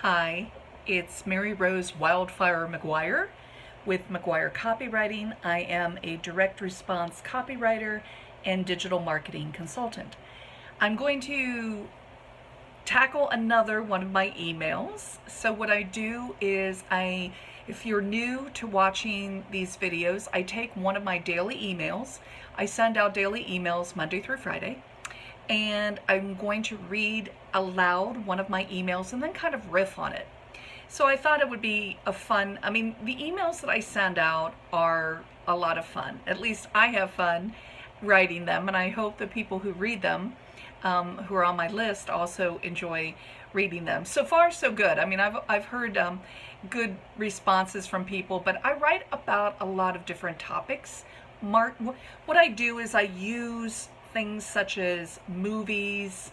Hi, it's Mary Rose Wildfire Maguire with Maguire Copywriting. I am a direct response copywriter and digital marketing consultant. I'm going to tackle another one of my emails. So what I do is if you're new to watching these videos, I take one of my daily emails. I send out daily emails Monday through Friday. And I'm going to read aloud one of my emails and then kind of riff on it. So I thought it would be the emails that I send out are a lot of fun. At least I have fun writing them, and I hope the people who read them, who are on my list, also enjoy reading them. So far, so good. I've heard good responses from people, but I write about a lot of different topics. What I do is I use things such as movies,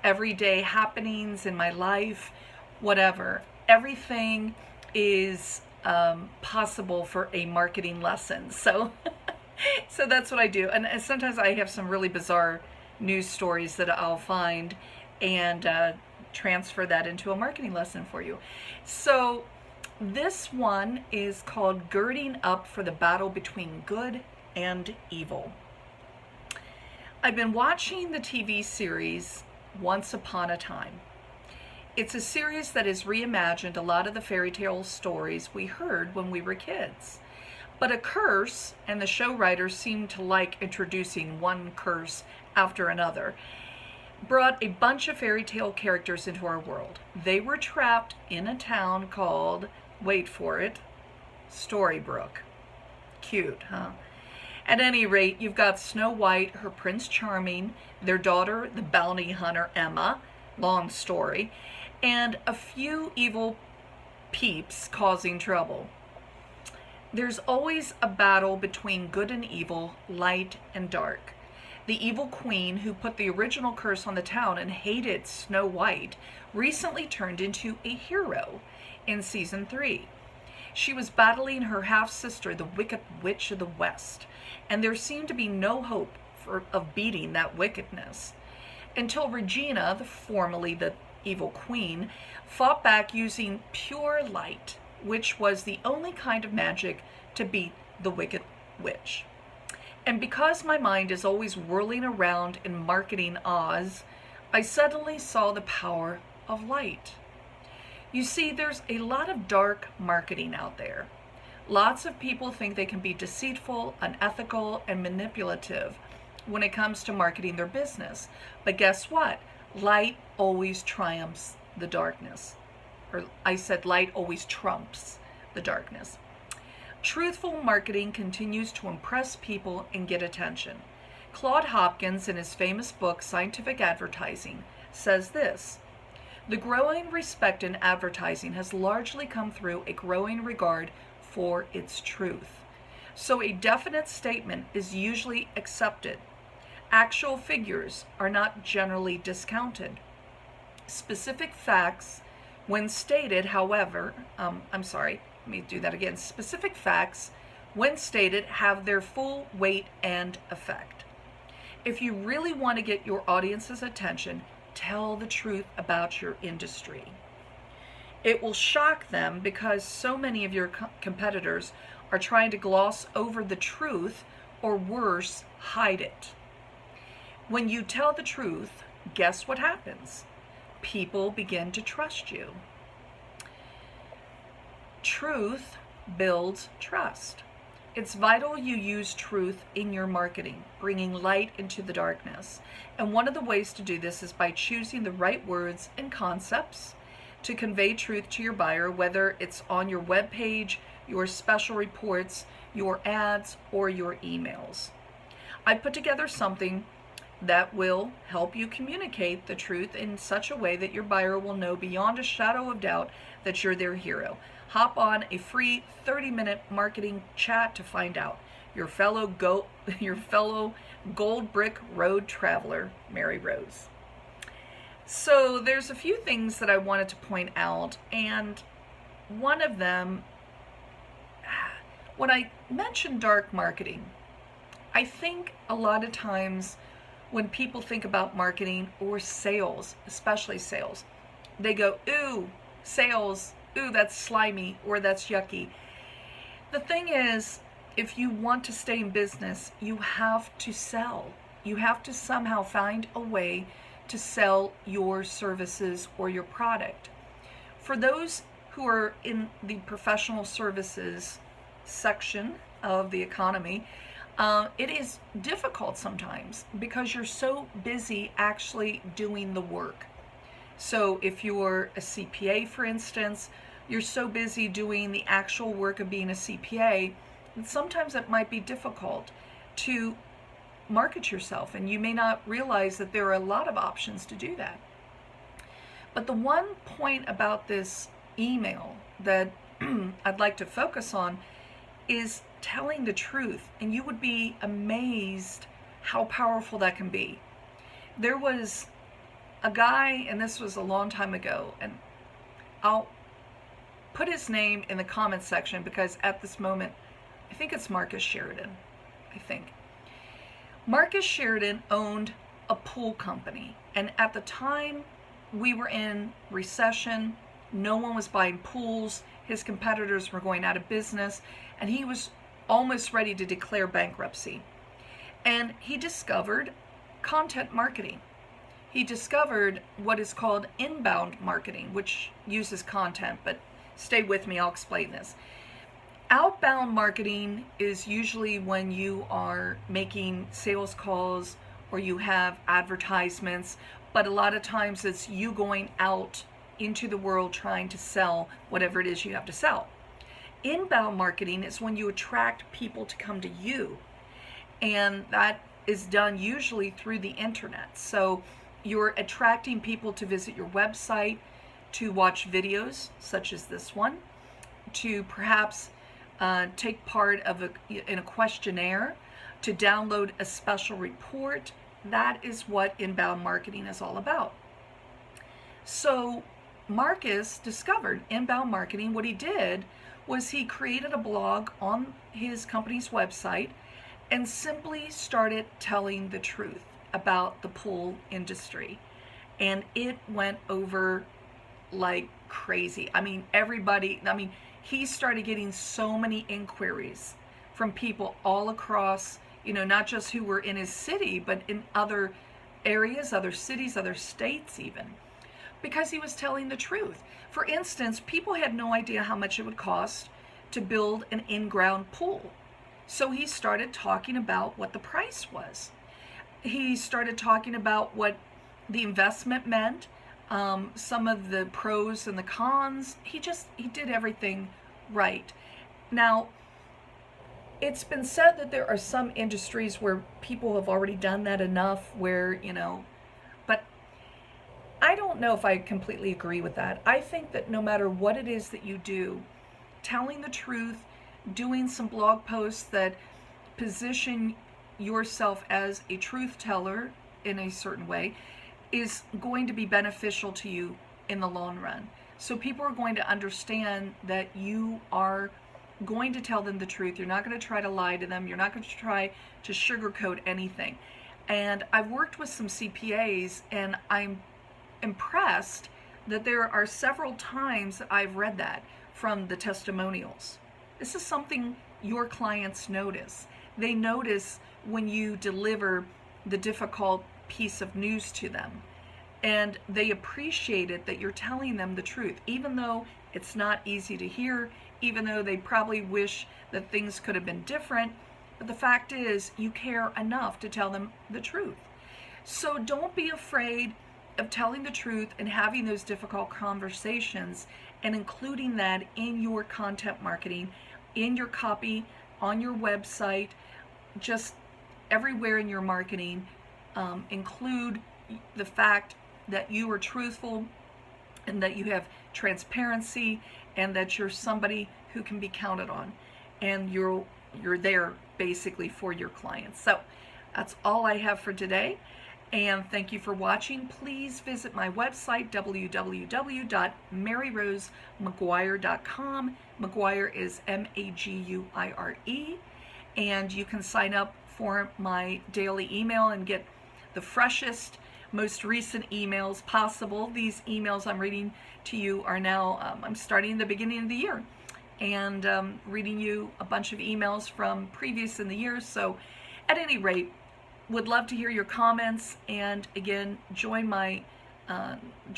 everyday happenings in my life, whatever. Everything is possible for a marketing lesson. So that's what I do. And sometimes I have some really bizarre news stories that I'll find and transfer that into a marketing lesson for you. So this one is called Girding Up for the Battle Between Good and Evil. I've been watching the TV series Once Upon a Time. It's a series that has reimagined a lot of the fairy tale stories we heard when we were kids. But a curse, and the show writers seem to like introducing one curse after another, brought a bunch of fairy tale characters into our world. They were trapped in a town called, wait for it, Storybrooke. Cute, huh? At any rate, you've got Snow White, her Prince Charming, their daughter, the bounty hunter Emma, long story, and a few evil peeps causing trouble. There's always a battle between good and evil, light and dark. The evil queen who put the original curse on the town and hated Snow White recently turned into a hero in season 3. She was battling her half-sister, the Wicked Witch of the West, and there seemed to be no hope of beating that wickedness. Until Regina, formerly the evil queen, fought back using pure light, which was the only kind of magic to beat the Wicked Witch. And because my mind is always whirling around in marketing Oz, I suddenly saw the power of light. You see, there's a lot of dark marketing out there. Lots of people think they can be deceitful, unethical, and manipulative when it comes to marketing their business. But guess what? Light always triumphs the darkness. Or I said light always trumps the darkness. Truthful marketing continues to impress people and get attention. Claude Hopkins, in his famous book, Scientific Advertising, says this: the growing respect in advertising has largely come through a growing regard for its truth. So a definite statement is usually accepted. Actual figures are not generally discounted. Specific facts, when stated, however, Specific facts, when stated, have their full weight and effect. If you really want to get your audience's attention, tell the truth about your industry. It will shock them because so many of your competitors are trying to gloss over the truth, or worse, hide it. When you tell the truth, guess what happens? People begin to trust you. Truth builds trust. It's vital you use truth in your marketing, bringing light into the darkness. And one of the ways to do this is by choosing the right words and concepts to convey truth to your buyer, whether it's on your webpage, your special reports, your ads, or your emails. I put together something that will help you communicate the truth in such a way that your buyer will know beyond a shadow of doubt that you're their hero. Hop on a free 30-minute marketing chat to find out. Your fellow gold brick road traveler, Mary Rose. So there's a few things that I wanted to point out, and one of them, when I mentioned dark marketing, I think a lot of times when people think about marketing or sales, especially sales, they go, ooh, sales, ooh, that's slimy or that's yucky. The thing is, if you want to stay in business, you have to sell. You have to somehow find a way to sell your services or your product. For those who are in the professional services section of the economy, it is difficult sometimes because you're so busy actually doing the work. So if you're a CPA, for instance, you're so busy doing the actual work of being a CPA, and sometimes it might be difficult to market yourself, and you may not realize that there are a lot of options to do that. But the one point about this email that I'd like to focus on is telling the truth, and you would be amazed how powerful that can be. There was a guy, and this was a long time ago, and I'll put his name in the comments section because at this moment, I think it's Marcus Sheridan, I think. Marcus Sheridan owned a pool company, and at the time we were in recession, no one was buying pools, his competitors were going out of business, and he was almost ready to declare bankruptcy. And he discovered content marketing. He discovered what is called inbound marketing, which uses content, but stay with me, I'll explain this. Outbound marketing is usually when you are making sales calls or you have advertisements, but a lot of times it's you going out into the world trying to sell whatever it is you have to sell. Inbound marketing is when you attract people to come to you, and that is done usually through the internet. So you're attracting people to visit your website, to watch videos such as this one, to perhaps take part in a questionnaire, to download a special report. That is what inbound marketing is all about. So Marcus discovered inbound marketing. What he did was he created a blog on his company's website and simply started telling the truth about the pool industry. And it went over like crazy. He started getting so many inquiries from people all across, not just who were in his city, but in other areas, other cities, other states even, because he was telling the truth. For instance, people had no idea how much it would cost to build an in-ground pool. So he started talking about what the price was. He started talking about what the investment meant, some of the pros and the cons. He did everything right. Now, it's been said that there are some industries where people have already done that enough where, but I don't know if I completely agree with that. I think that no matter what it is that you do, telling the truth, doing some blog posts that position yourself as a truth teller in a certain way is going to be beneficial to you in the long run. So people are going to understand that you are going to tell them the truth. You're not going to try to lie to them. You're not going to try to sugarcoat anything. And I've worked with some CPAs, and I'm impressed that there are several times that I've read that from the testimonials. This is something your clients notice. They notice when you deliver the difficult piece of news to them, and they appreciate it that you're telling them the truth, even though it's not easy to hear, even though they probably wish that things could have been different. But the fact is, you care enough to tell them the truth. So don't be afraid of telling the truth and having those difficult conversations and including that in your content marketing, in your copy, on your website, just everywhere in your marketing. Include the fact that you are truthful and that you have transparency and that you're somebody who can be counted on, and you're there basically for your clients. So that's all I have for today, and thank you for watching. Please visit my website, www.maryrosemaguire.com. Maguire is Maguire, and you can sign up for my daily email and get the freshest most recent emails possible. These emails I'm reading to you are now, I'm starting the beginning of the year and reading you a bunch of emails from previous in the year. So at any rate, would love to hear your comments, and again, join my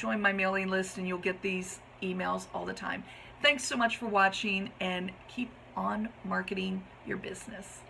mailing list and you'll get these emails all the time. Thanks so much for watching, and keep on marketing your business.